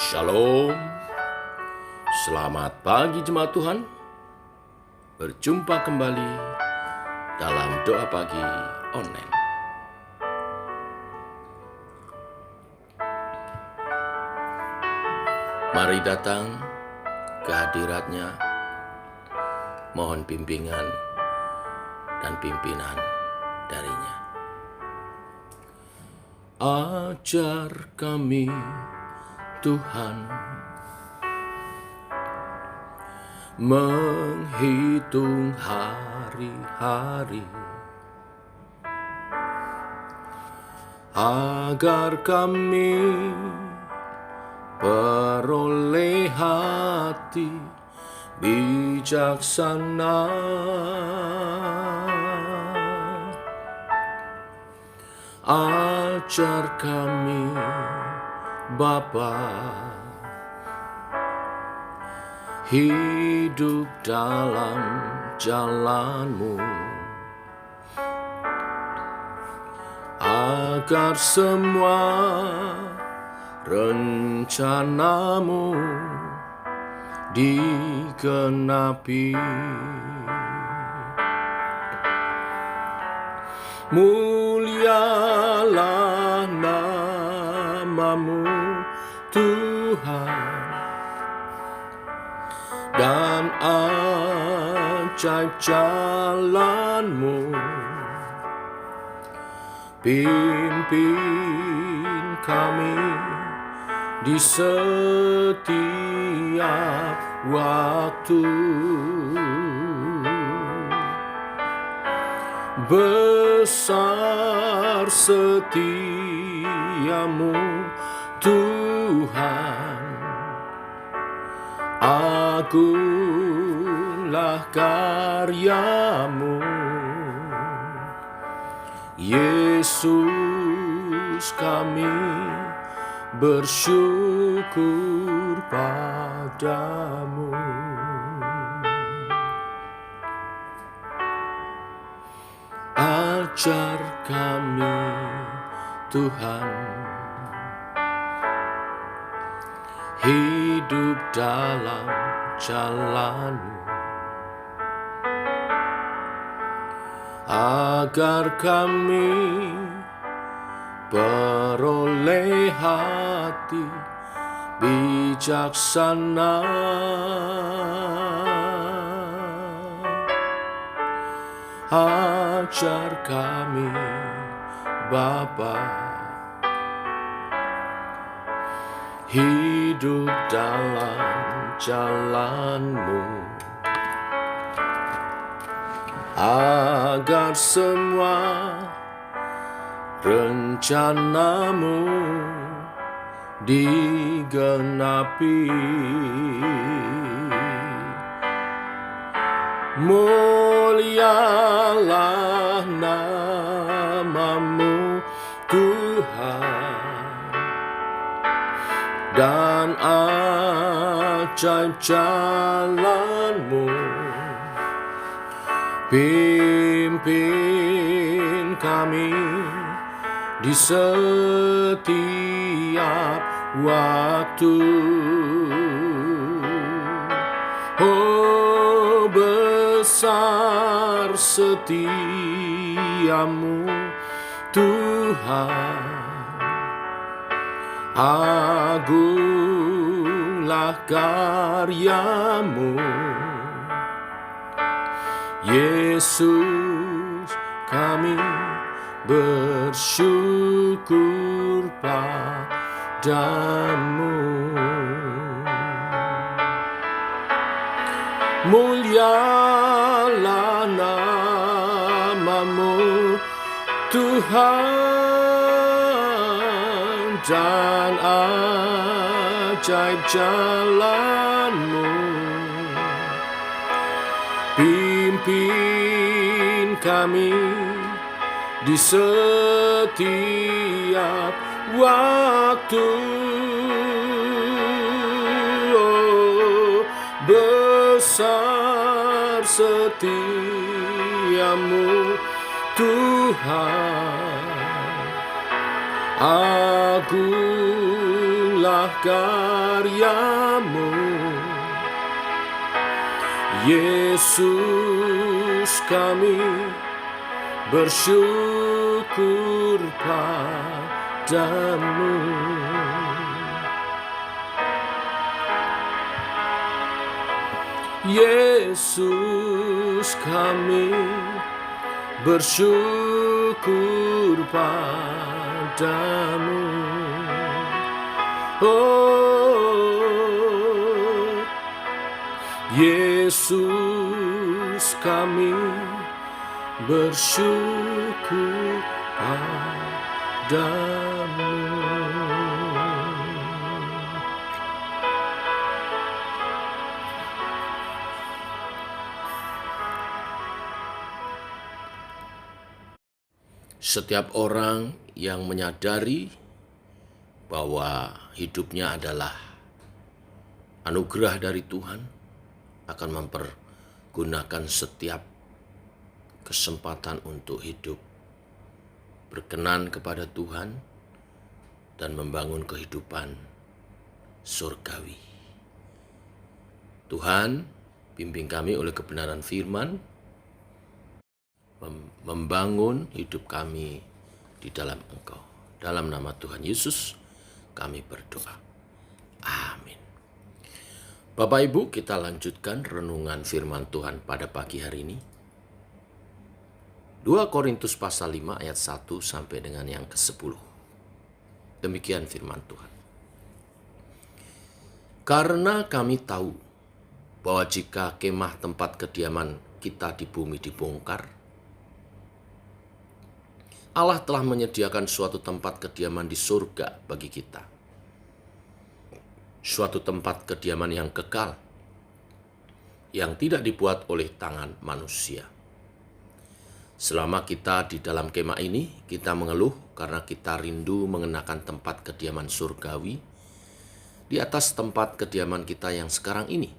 Shalom, selamat pagi jemaat Tuhan. Berjumpa kembali dalam doa pagi online. Mari datang ke hadirat-Nya, mohon bimbingan dan pimpinan dari-Nya. Ajar kami Tuhan menghitung hari-hari agar kami peroleh hati bijaksana. Ajar kami Bapa, hidup dalam jalan-Mu, agar semua rencana-Mu digenapi. Mulialah nama-Mu Tuhan, dan ajaib jalan-Mu. Pimpin kami di setiap waktu, besar setia-Mu Tuhan, agunglah karya-Mu. Yesus, kami bersyukur padamu. Ajar kami Tuhan hidup dalam jalan-Mu, agar kami peroleh hati bijaksana. Ajar kami Bapa, hidup dalam jalan-Mu, agar semua rencana-Mu digenapi. Mulialah nama-Mu Tuhan, dan ajaib jalan-Mu. Pimpin kami di setiap waktu. Oh, besar setia-Mu Tuhan, agunglah karya-Mu. Yesus, kami bersyukur padamu. Mulialah nama-Mu Tuhan, dan ajaib jalan-Mu. Pimpin kami di setiap waktu. Oh, besar setia-Mu Tuhan, agunglah itulah karyamu, Yesus. Kami bersyukur padamu. Yesus, kami bersyukur padamu. Oh, Yesus, kami bersyukur padamu. Setiap orang yang menyadari bahwa hidupnya adalah anugerah dari Tuhan akan mempergunakan setiap kesempatan untuk hidup berkenan kepada Tuhan dan membangun kehidupan surgawi. Tuhan, bimbing kami oleh kebenaran firman, membangun hidup kami di dalam Engkau. Dalam nama Tuhan Yesus kami berdoa. Amin. Bapak Ibu, kita lanjutkan renungan firman Tuhan pada pagi hari ini. 2 Korintus pasal 5 ayat 1 sampai dengan yang ke-10. Demikian firman Tuhan. Karena kami tahu bahwa jika kemah tempat kediaman kita di bumi dibongkar, Allah telah menyediakan suatu tempat kediaman di surga bagi kita. Suatu tempat kediaman yang kekal, yang tidak dibuat oleh tangan manusia. Selama kita di dalam kemah ini, kita mengeluh karena kita rindu mengenakan tempat kediaman surgawi di atas tempat kediaman kita yang sekarang ini.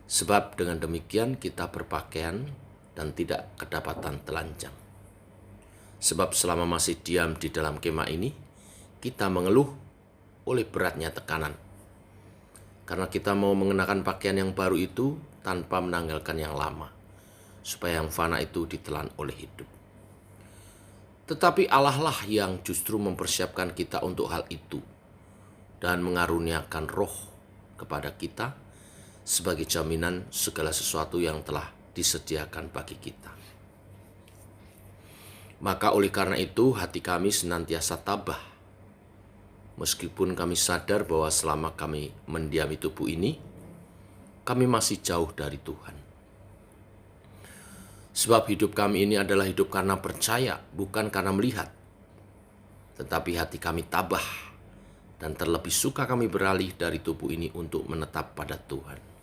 Sebab dengan demikian kita berpakaian dan tidak kedapatan telanjang. Sebab selama masih diam di dalam kemah ini, kita mengeluh oleh beratnya tekanan. Karena kita mau mengenakan pakaian yang baru itu tanpa menanggalkan yang lama, supaya yang fana itu ditelan oleh hidup. Tetapi Allah lah yang justru mempersiapkan kita untuk hal itu dan mengaruniakan roh kepada kita sebagai jaminan segala sesuatu yang telah disediakan bagi kita. Maka oleh karena itu hati kami senantiasa tabah, meskipun kami sadar bahwa selama kami mendiami tubuh ini, kami masih jauh dari Tuhan. Sebab hidup kami ini adalah hidup karena percaya, bukan karena melihat. Tetapi hati kami tabah, dan terlebih suka kami beralih dari tubuh ini untuk menetap pada Tuhan.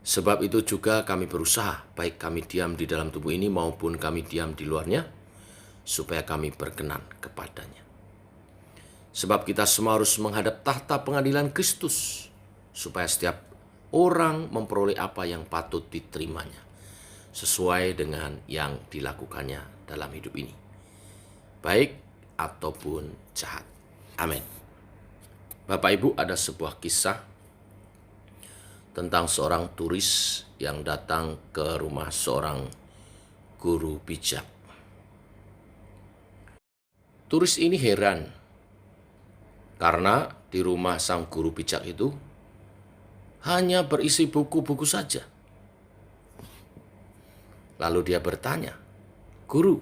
Sebab itu juga kami berusaha, baik kami diam di dalam tubuh ini maupun kami diam di luarnya, supaya kami berkenan kepadanya. Sebab kita semua harus menghadap tahta pengadilan Kristus, supaya setiap orang memperoleh apa yang patut diterimanya, sesuai dengan yang dilakukannya dalam hidup ini, baik ataupun jahat. Amin. Bapak Ibu, ada sebuah kisah tentang seorang turis yang datang ke rumah seorang guru bijak. Turis ini heran karena di rumah sang guru bijak itu hanya berisi buku-buku saja. Lalu dia bertanya, "Guru,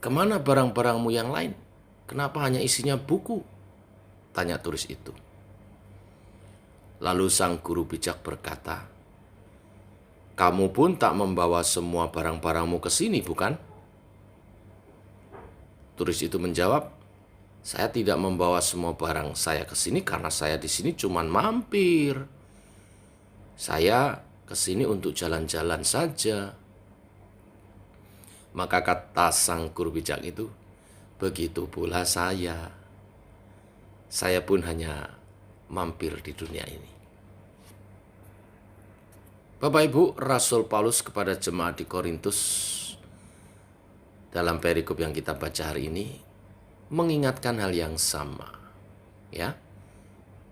kemana barang-barangmu yang lain? Kenapa hanya isinya buku?" Tanya turis itu. Lalu sang guru bijak berkata, "Kamu pun tak membawa semua barang-barangmu ke sini, bukan?" Turis itu menjawab, "Saya tidak membawa semua barang saya ke sini karena saya di sini cuma mampir. Saya ke sini untuk jalan-jalan saja." Maka kata sang guru bijak itu, "Begitu pula saya. Saya pun hanya mampir di dunia ini." Bapak Ibu, Rasul Paulus kepada jemaat di Korintus dalam perikop yang kita baca hari ini mengingatkan hal yang sama. Ya.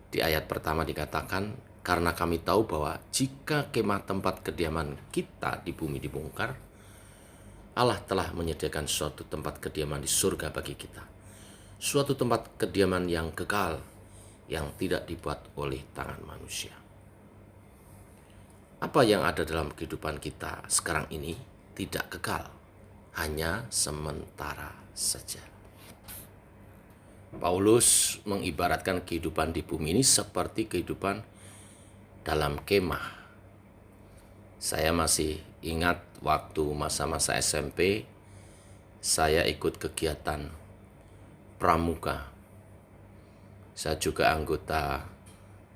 Di ayat pertama dikatakan, karena kami tahu bahwa jika kemah tempat kediaman kita di bumi dibongkar, Allah telah menyediakan suatu tempat kediaman di surga bagi kita. Suatu tempat kediaman yang kekal, yang tidak dibuat oleh tangan manusia. Apa yang ada dalam kehidupan kita sekarang ini tidak kekal, hanya sementara saja. Paulus mengibaratkan kehidupan di bumi ini seperti kehidupan dalam kemah. Saya masih ingat waktu masa-masa SMP, saya ikut kegiatan pramuka. Saya juga anggota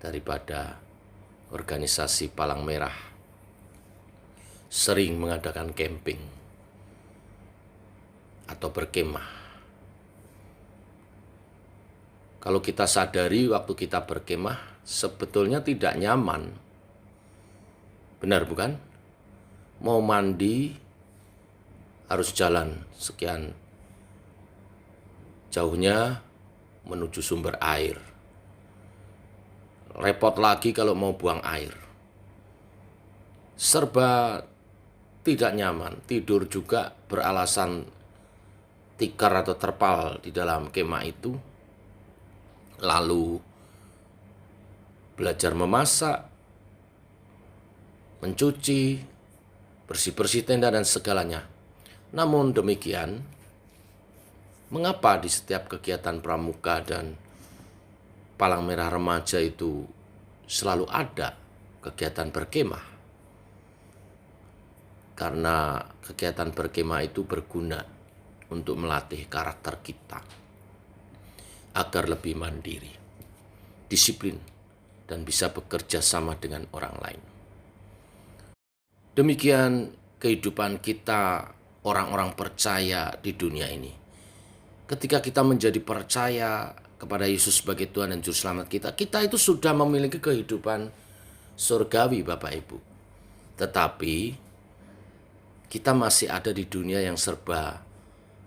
daripada organisasi Palang Merah. Sering mengadakan camping atau berkemah. Kalau kita sadari waktu kita berkemah, sebetulnya tidak nyaman. Benar bukan? Mau mandi, harus jalan sekian jauhnya menuju sumber air. Repot lagi kalau mau buang air. Serba tidak nyaman, tidur juga beralasan tikar atau terpal di dalam kemah itu. Lalu belajar memasak, mencuci, bersih-bersih tenda dan segalanya. Namun demikian, mengapa di setiap kegiatan pramuka dan Palang Merah Remaja itu selalu ada kegiatan berkemah? Karena kegiatan berkemah itu berguna untuk melatih karakter kita agar lebih mandiri, disiplin, dan bisa bekerja sama dengan orang lain. Demikian kehidupan kita orang-orang percaya di dunia ini. Ketika kita menjadi percaya kepada Yesus sebagai Tuhan dan Juru Selamat kita, kita itu sudah memiliki kehidupan surgawi, Bapak Ibu. Tetapi kita masih ada di dunia yang serba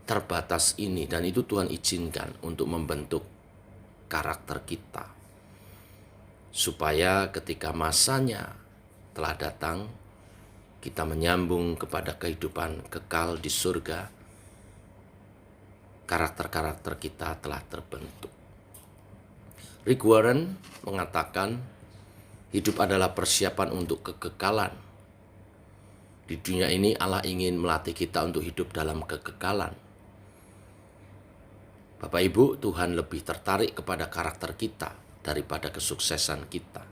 terbatas ini, dan itu Tuhan izinkan untuk membentuk karakter kita, supaya ketika masanya telah datang, kita menyambung kepada kehidupan kekal di surga. Karakter-karakter kita telah terbentuk. Rick Warren mengatakan, hidup adalah persiapan untuk kekekalan. Di dunia ini Allah ingin melatih kita untuk hidup dalam kekekalan. Bapak Ibu, Tuhan lebih tertarik kepada karakter kita daripada kesuksesan kita.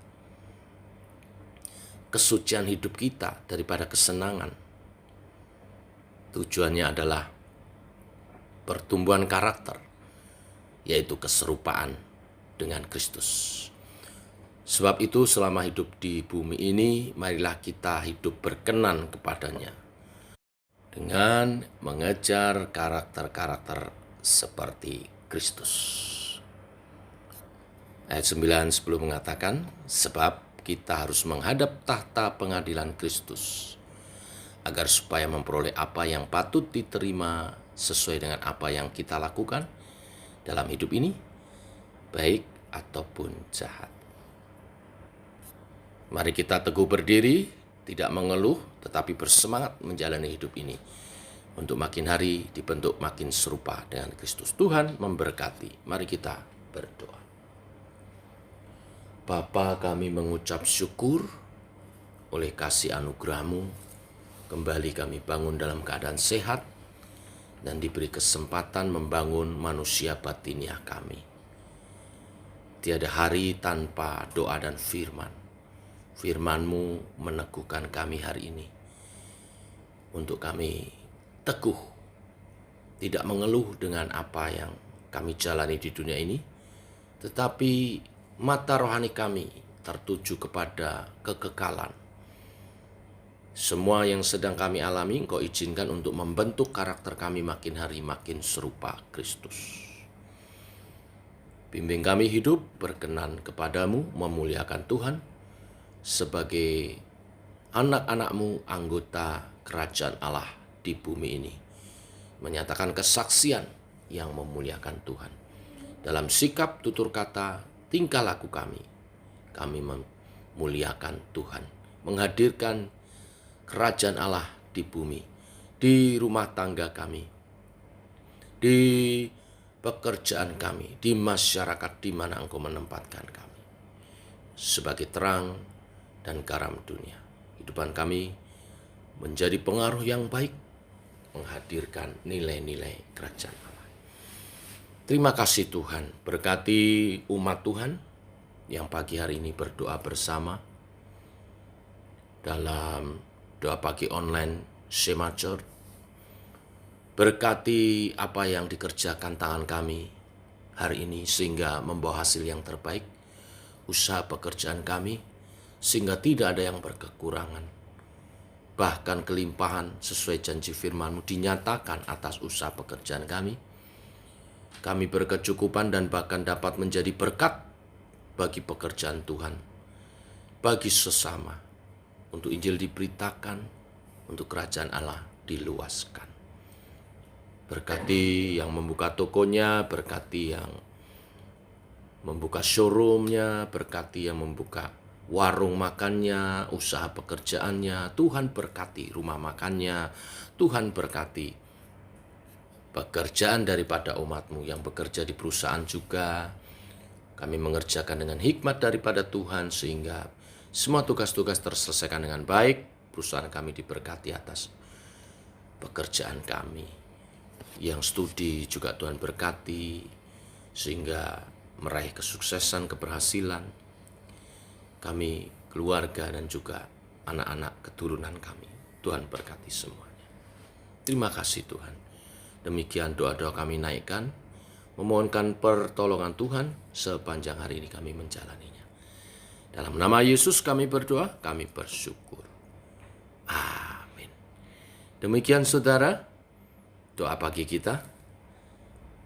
Kesucian hidup kita daripada kesenangan. Tujuannya adalah pertumbuhan karakter, yaitu keserupaan dengan Kristus. Sebab itu selama hidup di bumi ini, marilah kita hidup berkenan kepadanya dengan mengejar karakter-karakter seperti Kristus. Ayat 9-10 mengatakan, sebab kita harus menghadap tahta pengadilan Kristus, agar supaya memperoleh apa yang patut diterima sesuai dengan apa yang kita lakukan dalam hidup ini, baik ataupun jahat. Mari kita teguh berdiri, tidak mengeluh, tetapi bersemangat menjalani hidup ini, untuk makin hari dibentuk makin serupa dengan Kristus. Tuhan memberkati. Mari kita berdoa. Bapa, kami mengucap syukur oleh kasih anugerah-Mu. Kembali kami bangun dalam keadaan sehat dan diberi kesempatan membangun manusia batiniah kami. Tiada hari tanpa doa dan firman. Firman-Mu meneguhkan kami hari ini untuk kami teguh, tidak mengeluh dengan apa yang kami jalani di dunia ini, tetapi mata rohani kami tertuju kepada kekekalan. Semua yang sedang kami alami, Engkau izinkan untuk membentuk karakter kami makin hari makin serupa Kristus. Bimbing kami hidup berkenan kepadamu, memuliakan Tuhan, sebagai anak-anak-Mu, anggota kerajaan Allah di bumi ini, menyatakan kesaksian yang memuliakan Tuhan. Dalam sikap, tutur kata, tingkah laku kami memuliakan Tuhan, menghadirkan kerajaan Allah di bumi, di rumah tangga kami, di pekerjaan kami, di masyarakat di mana Engkau menempatkan kami, sebagai terang dan garam dunia. Kehidupan kami menjadi pengaruh yang baik, menghadirkan nilai-nilai kerajaan Allah. Terima kasih Tuhan, berkati umat Tuhan yang pagi hari ini berdoa bersama dalam doa pagi online Shema Church. Berkati apa yang dikerjakan tangan kami hari ini sehingga membawa hasil yang terbaik, usaha pekerjaan kami sehingga tidak ada yang berkekurangan. Bahkan kelimpahan sesuai janji firman-Mu dinyatakan atas usaha pekerjaan kami. Kami berkecukupan dan bahkan dapat menjadi berkat bagi pekerjaan Tuhan, bagi sesama, untuk Injil diberitakan, untuk kerajaan Allah diluaskan. Berkati yang membuka tokonya, berkati yang membuka showroomnya, berkati yang membuka warung makannya, usaha pekerjaannya. Tuhan berkati rumah makannya, Tuhan berkati pekerjaan daripada umat-Mu yang bekerja di perusahaan juga. Kami mengerjakan dengan hikmat daripada Tuhan sehingga semua tugas-tugas terselesaikan dengan baik. Perusahaan kami diberkati atas pekerjaan kami. Yang studi juga Tuhan berkati sehingga meraih kesuksesan, keberhasilan. Kami, keluarga dan juga anak-anak keturunan kami, Tuhan berkati semuanya. Terima kasih Tuhan. Demikian doa-doa kami naikkan, memohonkan pertolongan Tuhan sepanjang hari ini kami menjalaninya. Dalam nama Yesus kami berdoa, kami bersyukur. Amin. Demikian saudara, doa pagi kita.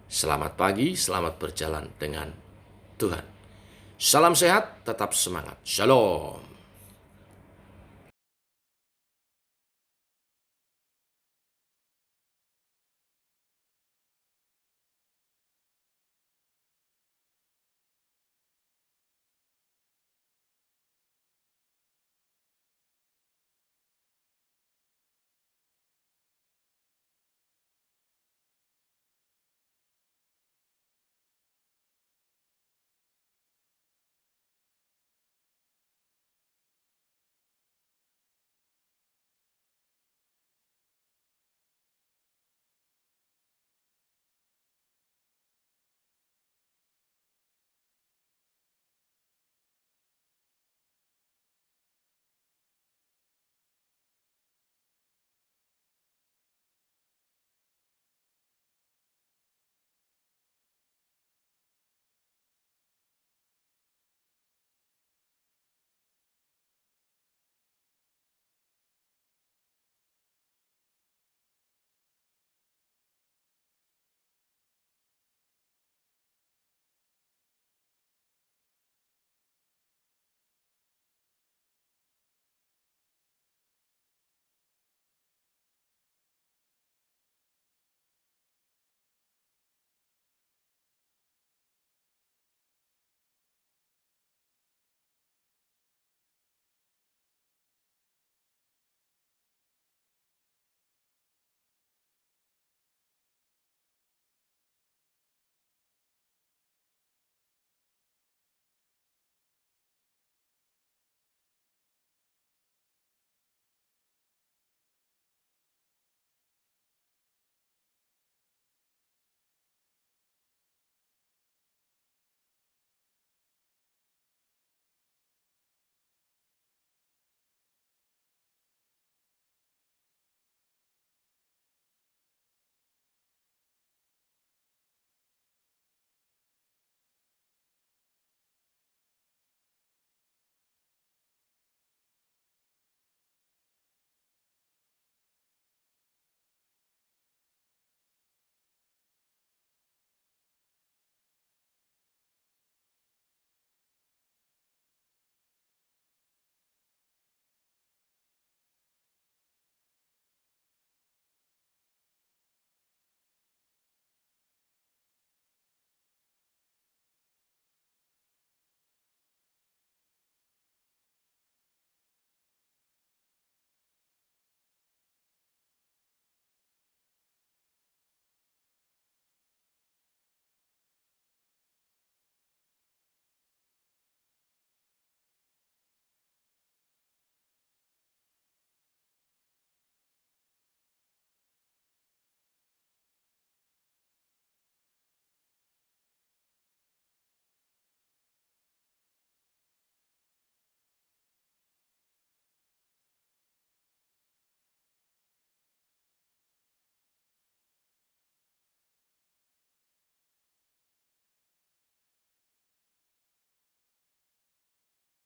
Selamat pagi, selamat berjalan dengan Tuhan. Salam sehat, tetap semangat. Shalom.